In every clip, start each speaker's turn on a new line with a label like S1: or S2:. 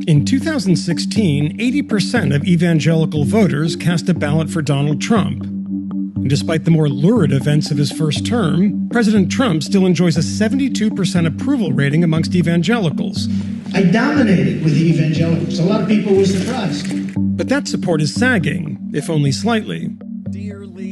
S1: In 2016, 80% of evangelical voters cast a ballot for Donald Trump. And despite the more lurid events of his first term, President Trump still enjoys a 72% approval rating amongst evangelicals.
S2: I dominated with the evangelicals. A lot of people were surprised.
S1: But that support is sagging, if only slightly.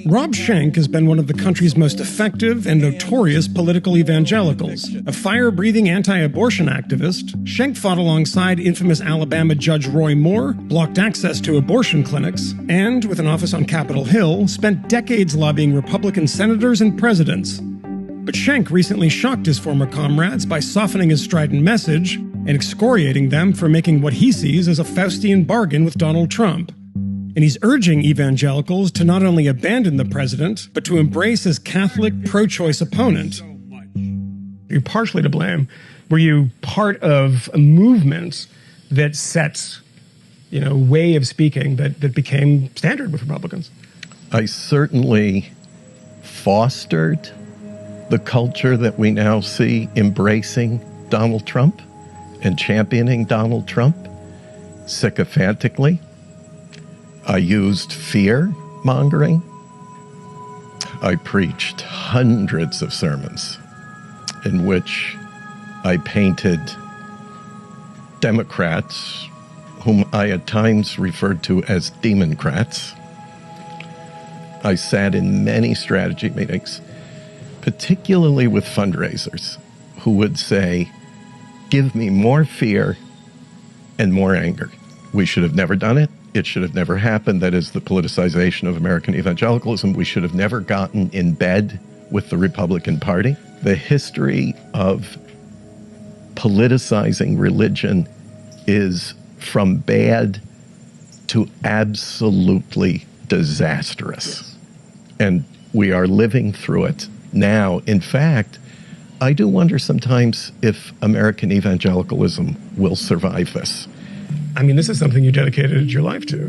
S1: Rob Schenck has been one of the country's most effective and notorious political evangelicals. A fire-breathing anti-abortion activist, Schenck fought alongside infamous Alabama Judge Roy Moore, blocked access to abortion clinics, and, with an office on Capitol Hill, spent decades lobbying Republican senators and presidents. But Schenck recently shocked his former comrades by softening his strident message and excoriating them for making what he sees as a Faustian bargain with Donald Trump. And he's urging evangelicals to not only abandon the president, but to embrace his Catholic pro-choice opponent. You're partially to blame. Were you part of a movement that set, way of speaking that became standard with Republicans?
S3: I certainly fostered the culture that we now see embracing Donald Trump and championing Donald Trump sycophantically. I used fear-mongering. I preached hundreds of sermons in which I painted Democrats, whom I at times referred to as Democrats. I sat in many strategy meetings, particularly with fundraisers, who would say, "Give me more fear and more anger. We should have never done it. It should have never happened. That is the politicization of American evangelicalism. We should have never gotten in bed with the Republican Party." The history of politicizing religion is from bad to absolutely disastrous. And we are living through it now. In fact, I do wonder sometimes if American evangelicalism will survive this.
S1: I mean, this is something you dedicated your life to,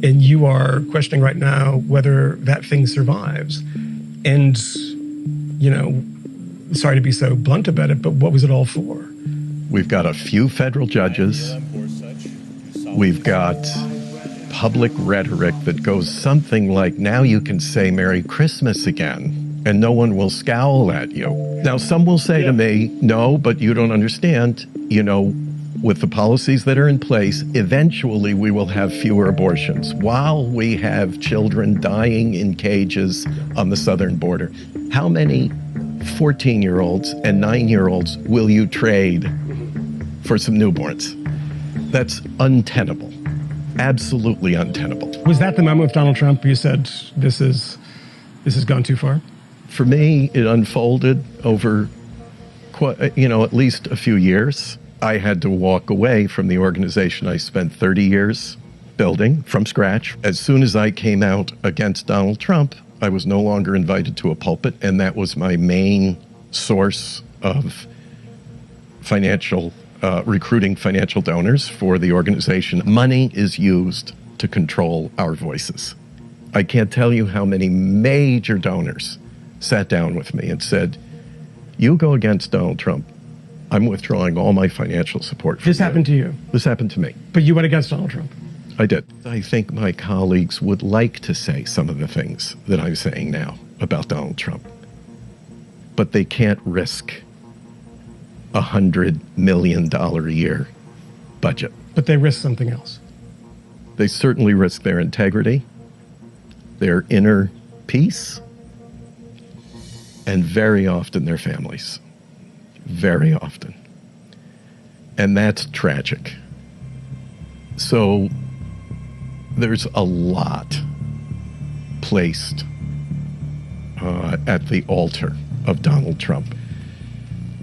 S1: and you are questioning right now whether that thing survives. And, sorry to be so blunt about it, but what was it all for?
S3: We've got a few federal judges. We've got public rhetoric that goes something like, now you can say Merry Christmas again, and no one will scowl at you. Now, some will say to me, no, but you don't understand, with the policies that are in place, eventually we will have fewer abortions while we have children dying in cages on the southern border. How many 14-year-olds and 9-year-olds will you trade for some newborns? That's untenable. Absolutely untenable.
S1: Was that the moment with Donald Trump where you said, this has gone too far?
S3: For me, it unfolded over, at least a few years. I had to walk away from the organization I spent 30 years building from scratch. As soon as I came out against Donald Trump, I was no longer invited to a pulpit, and that was my main source of recruiting financial donors for the organization. Money is used to control our voices. I can't tell you how many major donors sat down with me and said, "You go against Donald Trump, I'm withdrawing all my financial support."
S1: This happened to you?
S3: This happened to me.
S1: But you went against Donald Trump?
S3: I did. I think my colleagues would like to say some of the things that I'm saying now about Donald Trump, but they can't risk $100 million a year budget.
S1: But they risk something else.
S3: They certainly risk their integrity, their inner peace, and very often their families. Very often. And that's tragic. So there's a lot placed at the altar of Donald Trump.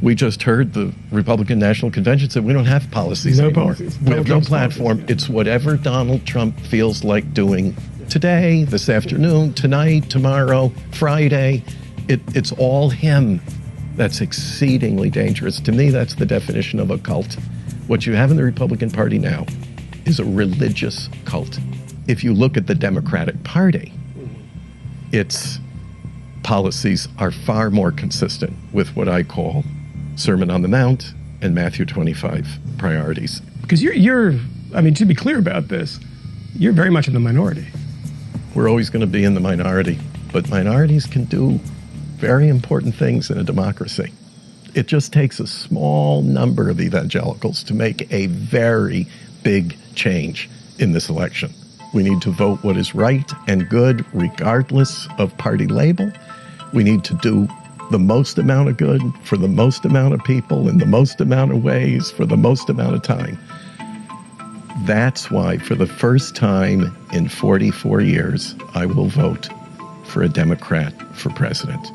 S3: We just heard the Republican National Convention said we don't have policies anymore. We have no platform. It's whatever Donald Trump feels like doing today, this afternoon, tonight, tomorrow, Friday. It's all him. That's exceedingly dangerous. To me, that's the definition of a cult. What you have in the Republican Party now is a religious cult. If you look at the Democratic Party, its policies are far more consistent with what I call Sermon on the Mount and Matthew 25 priorities.
S1: Because I mean, to be clear about this, you're very much in the minority.
S3: We're always going to be in the minority, but minorities can do very important things in a democracy. It just takes a small number of evangelicals to make a very big change in this election. We need to vote what is right and good, regardless of party label. We need to do the most amount of good for the most amount of people in the most amount of ways for the most amount of time. That's why, for the first time in 44 years, I will vote for a Democrat for president.